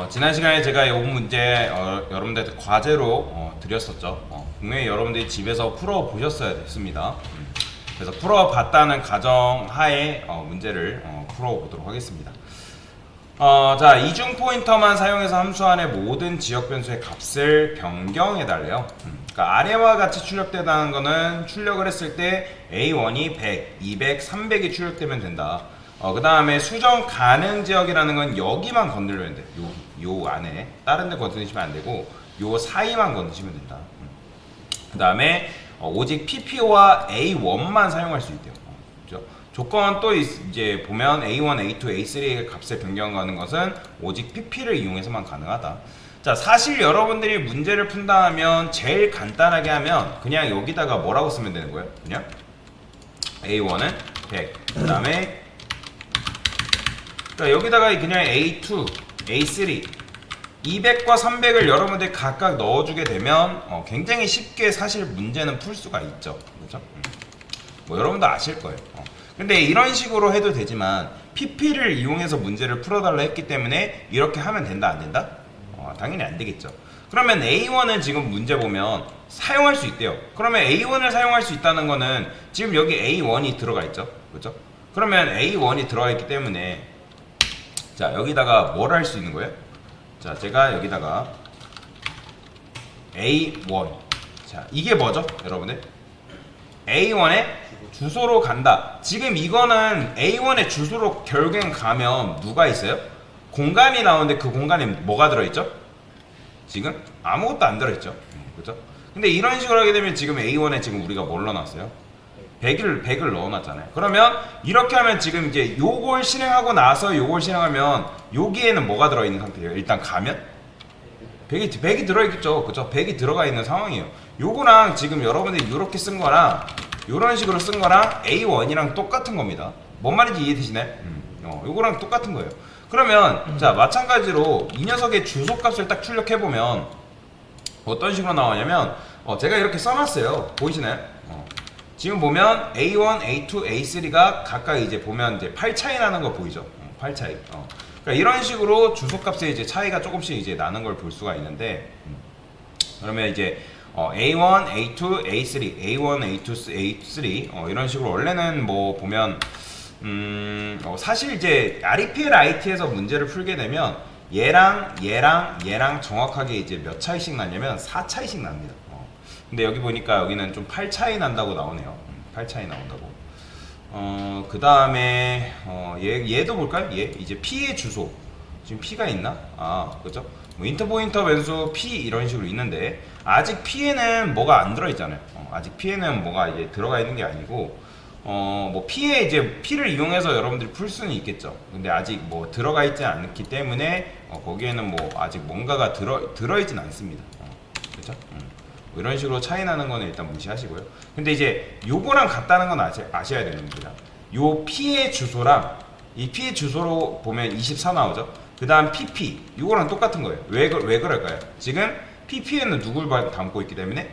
지난 시간에 제가 이 문제 여러분들한테 과제로 드렸었죠. 분명히 여러분들이 집에서 풀어보셨어야 됐습니다. 그래서 풀어봤다는 가정 하에 문제를 풀어보도록 하겠습니다. 자, 이중 포인터만 사용해서 함수 안의 모든 지역 변수의 값을 변경해달래요. 그러니까 아래와 같이 출력되다는 거는 출력을 했을 때 A1이 100, 200, 300이 출력되면 된다. 그 다음에 수정 가능 지역이라는 건 여기만 건들면 돼. 요 안에 다른 데 건드시면 안 되고 요 사이만 건드시면 된다. 그 다음에 오직 PPO와 A1만 사용할 수 있대요. 그죠? 조건 또 이제 보면 A1, A2, A3의 값을 변경하는 것은 오직 PP를 이용해서만 가능하다. 자, 사실 여러분들이 문제를 푼다 하면 제일 간단하게 하면 그냥 여기다가 뭐라고 쓰면 되는 거예요? 그냥 A1은 100, 그 다음에 여기다가 그냥 A2, A3, 200과 300을 여러분들이 각각 넣어주게 되면 굉장히 쉽게 사실 문제는 풀 수가 있죠. 그렇죠? 뭐 여러분도 아실 거예요. 근데 이런 식으로 해도 되지만 PP를 이용해서 문제를 풀어달라 했기 때문에 이렇게 하면 된다 안 된다? 당연히 안 되겠죠. 그러면 A1은 지금 문제 보면 사용할 수 있대요. 그러면 A1을 사용할 수 있다는 거는 지금 여기 A1이 들어가 있죠. 그렇죠? 그러면 A1이 들어가 있기 때문에 자, 여기다가 뭘 할 수 있는 거예요? 자, 제가 여기다가 A1. 자, 이게 뭐죠? 여러분들? A1의 주소로 간다. 지금 이거는 A1의 주소로 결국엔 가면 누가 있어요? 공간이 나오는데 그 공간에 뭐가 들어있죠? 지금 아무것도 안 들어있죠. 그죠? 근데 이런 식으로 하게 되면 지금 A1에 지금 우리가 뭘 넣어놨어요? 100을 넣어놨잖아요. 그러면 이렇게 하면 지금 이제 요걸 실행하고 나서 요걸 실행하면 여기에는 뭐가 들어있는 상태예요? 일단 가면 100이 들어있겠죠. 그죠? 100이 들어가 있는 상황이에요. 요거랑 지금 여러분들이 이렇게 쓴 거랑 요런 식으로 쓴 거랑 A1이랑 똑같은 겁니다. 뭔 말인지 이해되시나요? 요거랑 똑같은 거예요. 그러면 자, 마찬가지로 이 녀석의 주소값을 딱 출력해보면 어떤 식으로 나오냐면 제가 이렇게 써놨어요. 보이시나요? 지금 보면 A1, A2, A3가 각각 이제 보면 이제 8 차이 나는 거 보이죠? 8 차이. 그러니까 이런 식으로 주소값에 이제 차이가 조금씩 이제 나는 걸 볼 수가 있는데, 그러면 이제 A1, A2, A3, A1, A2, A3 이런 식으로 원래는 뭐 보면 사실 이제 REPL IT에서 문제를 풀게 되면 얘랑 정확하게 이제 몇 차이씩 나냐면 4 차이씩 납니다. 근데 여기 보니까 여기는 좀 8 차이 난다고 나오네요. 8 차이 나온다고. 그 다음에 얘도 볼까요? 얘 이제 P의 주소. 지금 P가 있나? 그죠? 뭐 인터포인터 변수 P 이런 식으로 있는데 아직 P에는 뭐가 안 들어 있잖아요. 아직 P에는 뭐가 이제 들어가 있는 게 아니고 뭐 P에 이제 P를 이용해서 여러분들이 풀 수는 있겠죠. 근데 아직 뭐 들어가 있지 않기 때문에 거기에는 뭐 아직 뭔가가 들어있진 않습니다. 그렇죠? 뭐 이런 식으로 차이 나는 거는 일단 무시하시고요. 근데 이제 요거랑 같다는 건 아셔야 되는 겁니다. 요 P의 주소랑 이 P의 주소로 보면 24 나오죠. 그 다음 PP 요거랑 똑같은 거예요. 왜 그럴까요? 지금 PP에는 누굴 담고 있기 때문에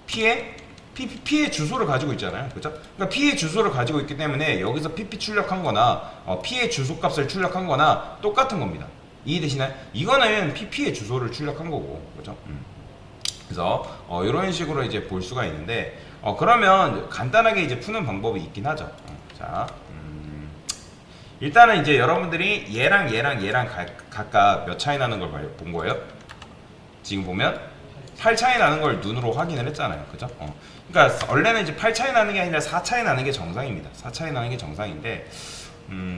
P의 주소를 가지고 있잖아요. 그죠? 그러니까 P의 주소를 가지고 있기 때문에 여기서 PP 출력한 거나 P의 주소 값을 출력한 거나 똑같은 겁니다. 이해되시나요? 이거는 PP의 주소를 출력한 거고. 그죠? 그래서 이런 식으로 이제 볼 수가 있는데 그러면 간단하게 이제 푸는 방법이 있긴 하죠. 자, 일단은 이제 여러분들이 얘랑 각각 몇 차이 나는 걸 본 거예요? 지금 보면 8 차이 나는 걸 눈으로 확인을 했잖아요. 그죠? 그러니까 원래는 이제 8 차이 나는 게 아니라 4 차이 나는 게 정상입니다. 4 차이 나는 게 정상인데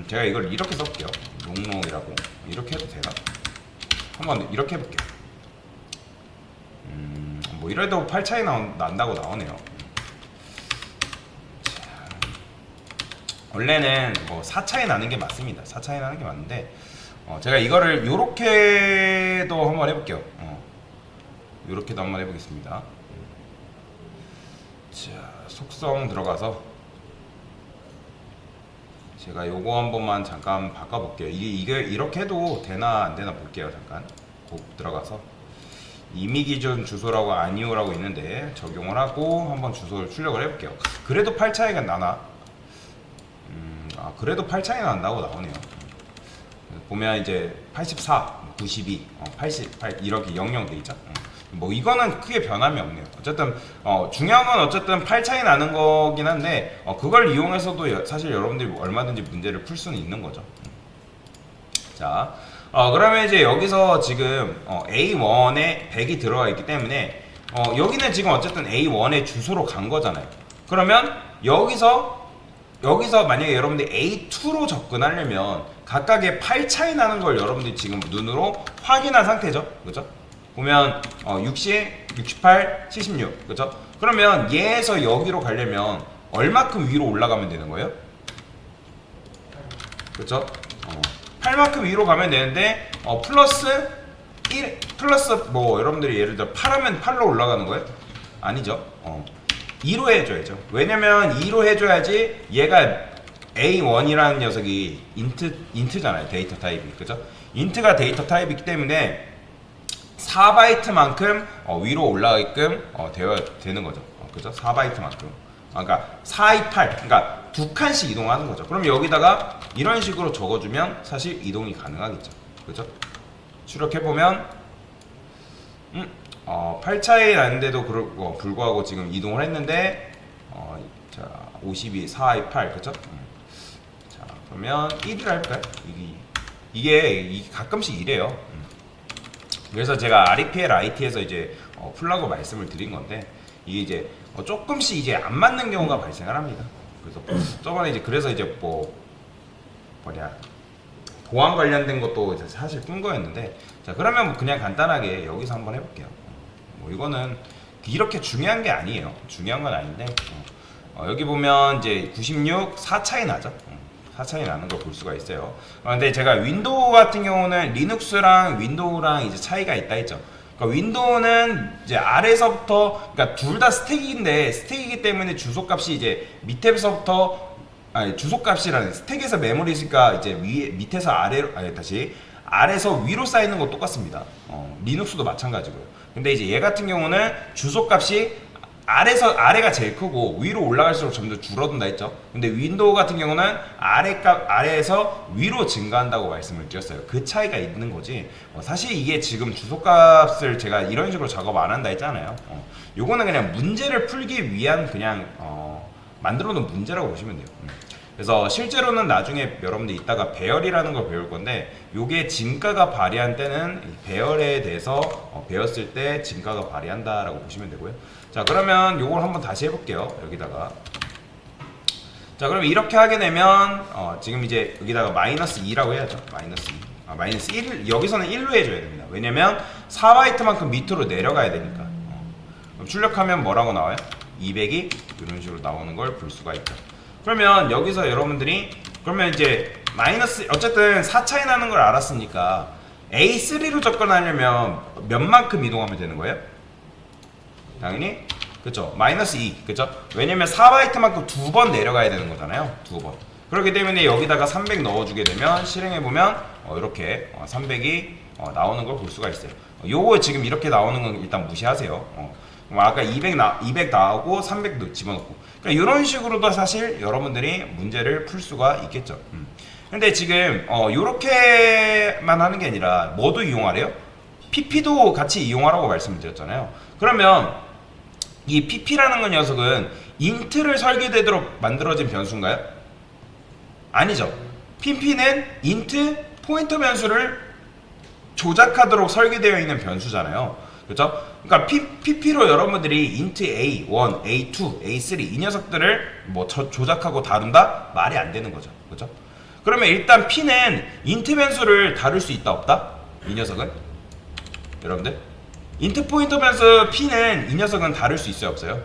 제가 이걸 이렇게 써볼게요. 롱롱이라고. 이렇게 해도 되나? 한번 이렇게 해볼게요. 뭐 이래도 8 차이 난다고 나오네요. 원래는 뭐 4 차이 나는 게 맞습니다. 4 차이 나는 게 맞는데 제가 이거를 요렇게도 한번 해볼게요. 요렇게도 한번 해보겠습니다. 자, 속성 들어가서 제가 요거 한 번만 잠깐 바꿔볼게요. 이게 이렇게 해도 되나 안 되나 볼게요. 잠깐 꼭 들어가서 이미 기준 주소라고 아니오라고 있는데 적용을 하고 한번 주소를 출력을 해볼게요. 그래도 8 차이가 나나? 그래도 8 차이 난다고 나오네요. 보면 이제 84 92, 88 이렇게 00 돼 있죠. 뭐 이거는 크게 변함이 없네요. 어쨌든 중요한 건 어쨌든 8 차이 나는 거긴 한데 그걸 이용해서도 사실 여러분들이 얼마든지 문제를 풀 수는 있는 거죠. 자, 그러면 이제 여기서 지금 A1에 100이 들어가 있기 때문에 여기는 지금 어쨌든 A1의 주소로 간 거잖아요. 그러면 여기서 만약에 여러분들이 A2로 접근하려면 각각의 8 차이 나는 걸 여러분들이 지금 눈으로 확인한 상태죠. 그죠? 보면 60, 68, 76. 그죠? 그러면 얘에서 여기로 가려면 얼마큼 위로 올라가면 되는 거예요? 그죠? 8만큼 위로 가면 되는데 플러스 1 플러스 뭐 여러분들이 예를 들어 8하면 8로 올라가는 거예요? 아니죠. 2로 해줘야죠. 왜냐면 2로 해줘야지 얘가 A1이라는 녀석이 인트잖아요. 데이터 타입이. 그죠? 인트가 데이터 타입이기 때문에 4바이트만큼 위로 올라가게끔 되는 거죠. 그죠? 4바이트만큼. 그러니까 428. 그러니까 두 칸씩 이동하는 거죠. 그럼 여기다가 이런 식으로 적어주면 사실 이동이 가능하겠죠. 그죠? 추력해보면 8 차이 나는데도 불구하고 지금 이동을 했는데 자 52, 428 그죠? 자 그러면 1을 할까요? 이게 가끔씩 이래요. 그래서 제가 REPL IT에서 이제 풀라고 말씀을 드린 건데 이게 이제 조금씩 이제 안 맞는 경우가 발생을 합니다. 그래서 저번에 이제 그래서 이제 보안 관련된 것도 이제 사실 뜬 거였는데 자 그러면 뭐 그냥 간단하게 여기서 한번 해볼게요. 뭐 이거는 이렇게 중요한 게 아니에요. 중요한 건 아닌데 여기 보면 이제 96, 4 차이 나죠. 4 차이 나는 걸 볼 수가 있어요. 근데 제가 윈도우 같은 경우는 리눅스랑 윈도우랑 이제 차이가 있다 했죠. 그러니까 윈도우는 이제 아래서부터 그러니까 둘 다 스택인데 스택이기 때문에 주소값이 이제 밑에서부터 주소값이라는 스택에서 메모리 있으니까 이제 밑에서 아래로 아래서 위로 쌓이는 거 똑같습니다. 리눅스도 마찬가지고요. 근데 이제 얘 같은 경우는 주소값이 아래가 제일 크고 위로 올라갈수록 점점 줄어든다 했죠. 근데 윈도우 같은 경우는 아래에서 위로 증가한다고 말씀을 드렸어요. 그 차이가 있는 거지. 사실 이게 지금 주소값을 제가 이런 식으로 작업 안 한다 했잖아요. 요거는 그냥 문제를 풀기 위한 그냥 만들어 놓은 문제라고 보시면 돼요. 그래서 실제로는 나중에 여러분들 이따가 배열이라는 걸 배울 건데 요게 진가가 발휘한 때는 배열에 대해서 배웠을 때 진가가 발휘한다라고 보시면 되고요. 자 그러면 요걸 한번 다시 해볼게요. 여기다가 자 그러면 이렇게 하게 되면 지금 이제 여기다가 마이너스 2라고 해야죠. 마이너스 2 마이너스 1 여기서는 1로 해줘야 됩니다. 왜냐면 4바이트만큼 밑으로 내려가야 되니까. 그럼 출력하면 뭐라고 나와요? 200이 이런 식으로 나오는 걸 볼 수가 있죠. 그러면 여기서 여러분들이 그러면 이제 마이너스 어쨌든 4 차이 나는 걸 알았으니까 A3로 접근하려면 몇만큼 이동하면 되는 거예요? 당연히 그쵸 마이너스 2 그쵸? 왜냐면 4바이트만큼 2번 내려가야 되는 거잖아요. 2번 그렇기 때문에 여기다가 300 넣어주게 되면 실행해보면 이렇게 300이 나오는 걸 볼 수가 있어요. 요거 지금 이렇게 나오는 건 일단 무시하세요. 아까 200 나오고 300도 집어넣고 그러니까 이런 식으로도 사실 여러분들이 문제를 풀 수가 있겠죠. 근데 지금 요렇게만 하는 게 아니라 뭐도 이용하래요? PP도 같이 이용하라고 말씀을 드렸잖아요. 그러면 이 PP라는 건 녀석은 인트를 설계되도록 만들어진 변수인가요? 아니죠. PP는 인트 포인터 변수를 조작하도록 설계되어 있는 변수잖아요. 그렇죠? 그러니까 PP로 여러분들이 int A1, A2, A3 이 녀석들을 뭐 조작하고 다룬다? 말이 안 되는 거죠. 그렇죠? 그러면 일단 P는 int 변수를 다룰 수 있다 없다? 이 녀석은? 여러분들? int 포인터 변수 P는 이 녀석은 다룰 수 있어요 없어요?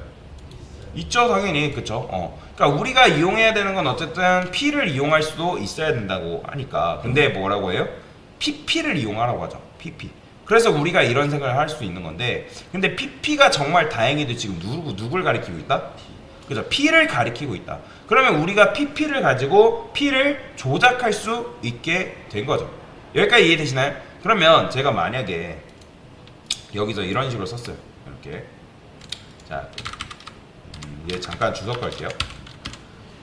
있죠 당연히. 그쵸? 그러니까 우리가 이용해야 되는 건 어쨌든 P를 이용할 수도 있어야 된다고 하니까 근데 뭐라고 해요? PP를 이용하라고 하죠. PP. 그래서 우리가 이런 생각을 할 수 있는 건데 근데 PP가 정말 다행히도 지금 누굴 가리키고 있다? 그죠? P를 가리키고 있다. 그러면 우리가 PP를 가지고 P를 조작할 수 있게 된 거죠. 여기까지 이해되시나요? 그러면 제가 만약에 여기서 이런 식으로 썼어요. 이렇게 자 얘 잠깐 주석 걸게요.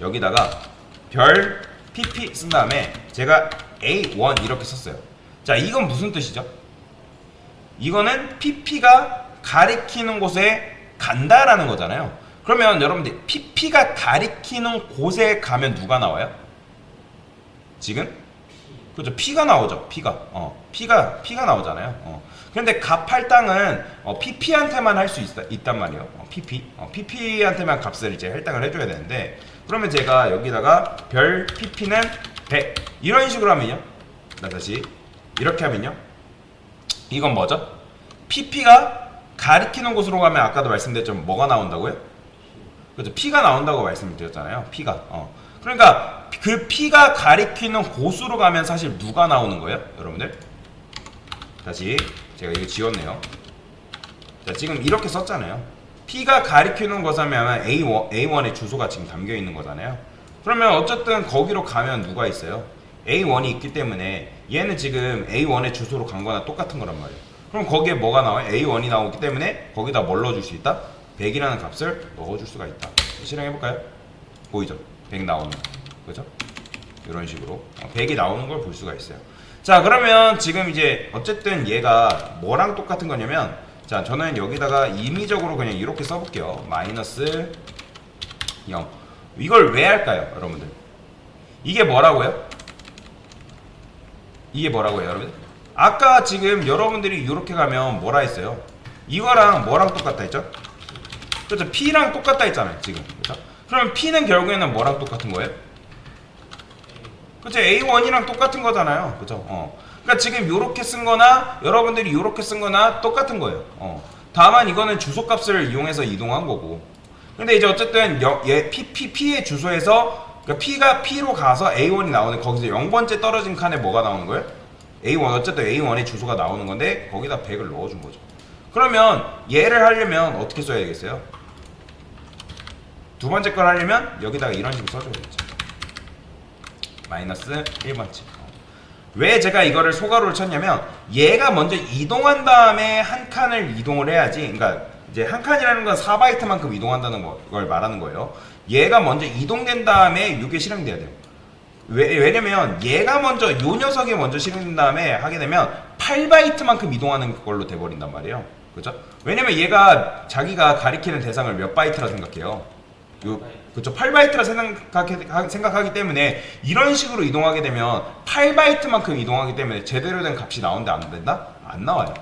여기다가 별 PP 쓴 다음에 제가 A1 이렇게 썼어요. 자, 이건 무슨 뜻이죠? 이거는 PP가 가리키는 곳에 간다라는 거잖아요. 그러면 여러분들 PP가 가리키는 곳에 가면 누가 나와요? 지금? 그렇죠. P가 나오죠. P가 나오잖아요. 그런데 값할당은 PP한테만 할 수 있단 말이에요. PP한테만 값을 이제 할당을 해줘야 되는데, 그러면 제가 여기다가 별 PP는 100 이런 식으로 하면요. 나 다시 이렇게 하면요. 이건 뭐죠? PP가 가리키는 곳으로 가면 아까도 말씀드렸지만 뭐가 나온다고요? 그렇죠. P가 나온다고 말씀을 드렸잖아요. P가. 그러니까 그 P가 가리키는 곳으로 가면 사실 누가 나오는 거예요? 여러분들? 다시 제가 이거 지웠네요. 자, 지금 이렇게 썼잖아요. P가 가리키는 곳하면 A1의 주소가 지금 담겨 있는 거잖아요. 그러면 어쨌든 거기로 가면 누가 있어요? A1이 있기 때문에 얘는 지금 A1의 주소로 간 거나 똑같은 거란 말이에요. 그럼 거기에 뭐가 나와요? A1이 나오기 때문에 거기다 뭘 넣어줄 수 있다? 100이라는 값을 넣어줄 수가 있다. 실행해볼까요? 보이죠? 100 나오는 거. 그죠? 이런 식으로 100이 나오는 걸 볼 수가 있어요. 자, 그러면 지금 이제 어쨌든 얘가 뭐랑 똑같은 거냐면, 자, 저는 여기다가 임의적으로 그냥 이렇게 써볼게요. 마이너스 0. 이걸 왜 할까요, 여러분들? 이게 뭐라고요? 이게 뭐라고요, 여러분들? 아까 지금 여러분들이 이렇게 가면 뭐라 했어요? 이거랑 뭐랑 똑같다 했죠? 그렇죠. P랑 똑같다 했잖아요, 지금. 그렇죠? 그럼 P는 결국에는 뭐랑 똑같은 거예요? 그렇죠. A1이랑 똑같은 거잖아요. 그죠? 그러니까 지금 요렇게 쓴 거나 여러분들이 요렇게 쓴 거나 똑같은 거예요. 다만 이거는 주소값을 이용해서 이동한 거고. 근데 이제 어쨌든 P의 주소에서, 그러니까 P가 P로 가서 A1이 나오는, 거기서 0번째 떨어진 칸에 뭐가 나오는 거예요? A1, 어쨌든 A1의 주소가 나오는 건데 거기다 100을 넣어준 거죠. 그러면 얘를 하려면 어떻게 써야 되겠어요? 두 번째 걸 하려면 여기다가 이런 식으로 써줘야겠죠. 마이너스 1번째. 왜 제가 이거를 소괄호를 쳤냐면, 얘가 먼저 이동한 다음에 한 칸을 이동을 해야지. 그러니까 이제 한 칸이라는 건 4바이트만큼 이동한다는 걸 말하는 거예요. 얘가 먼저 이동된 다음에 이게 실행돼야 돼요. 왜냐면 얘가 먼저, 요 녀석이 먼저 실행된 다음에 하게 되면 8바이트만큼 이동하는 걸로 돼버린단 말이에요. 그죠? 왜냐면 얘가 자기가 가리키는 대상을 몇 바이트라 생각해요? 그쵸, 8바이트라 생각하기 때문에 이런 식으로 이동하게 되면 8바이트만큼 이동하기 때문에 제대로 된 값이 나온다, 안 된다? 안 나와요.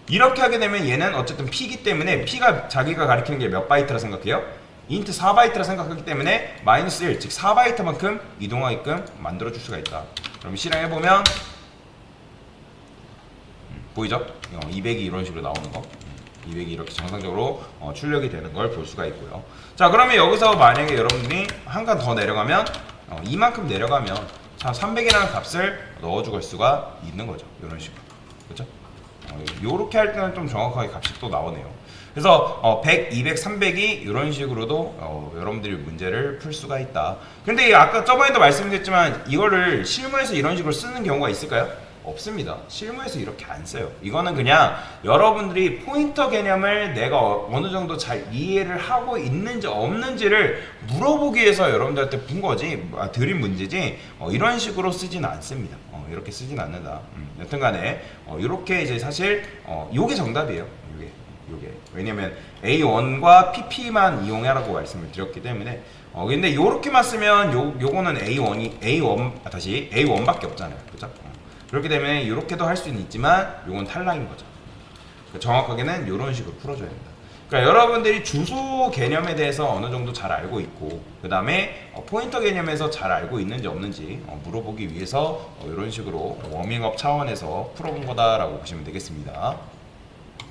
이렇게 하게 되면 얘는 어쨌든 P이기 때문에 P가 자기가 가리키는 게 몇 바이트라 생각해요? 인트 4바이트라 생각하기 때문에 마이너스 1, 즉 4바이트만큼 이동하게끔 만들어줄 수가 있다. 그럼 실행해보면 보이죠? 200이 이런 식으로 나오는 거. 200이 이렇게 정상적으로 출력이 되는 걸 볼 수가 있고요. 자, 그러면 여기서 만약에 여러분들이 한 칸 더 내려가면 이만큼 내려가면 자, 300이라는 값을 넣어줄 수가 있는 거죠. 이런 식으로. 그렇죠? 요렇게 할 때는 좀 정확하게 값이 또 나오네요. 그래서 100, 200, 300이 이런 식으로도 여러분들이 문제를 풀 수가 있다. 근데 아까 저번에도 말씀드렸지만 이거를 실무에서 이런 식으로 쓰는 경우가 있을까요? 없습니다. 실무에서 이렇게 안 써요. 이거는 그냥 여러분들이 포인터 개념을 내가 어느 정도 잘 이해를 하고 있는지 없는지를 물어보기 위해서 여러분들한테 본 거지, 드린 문제지, 이런 식으로 쓰지는 않습니다. 이렇게 쓰진 않는다. 여튼 간에 이렇게 이제 사실 요게 정답이에요. 요게. 왜냐면 A1과 PP만 이용하라고 말씀을 드렸기 때문에. 근데 요렇게만 쓰면 요거는 A1밖에 없잖아요. 그죠? 그렇기 때문에 이렇게도 할 수는 있지만 이건 탈락인 거죠. 그러니까 정확하게는 이런 식으로 풀어줘야 된다. 그러니까 여러분들이 주소 개념에 대해서 어느 정도 잘 알고 있고, 그 다음에 포인터 개념에서 잘 알고 있는지 없는지 물어보기 위해서 이런 식으로 워밍업 차원에서 풀어본 거다라고 보시면 되겠습니다.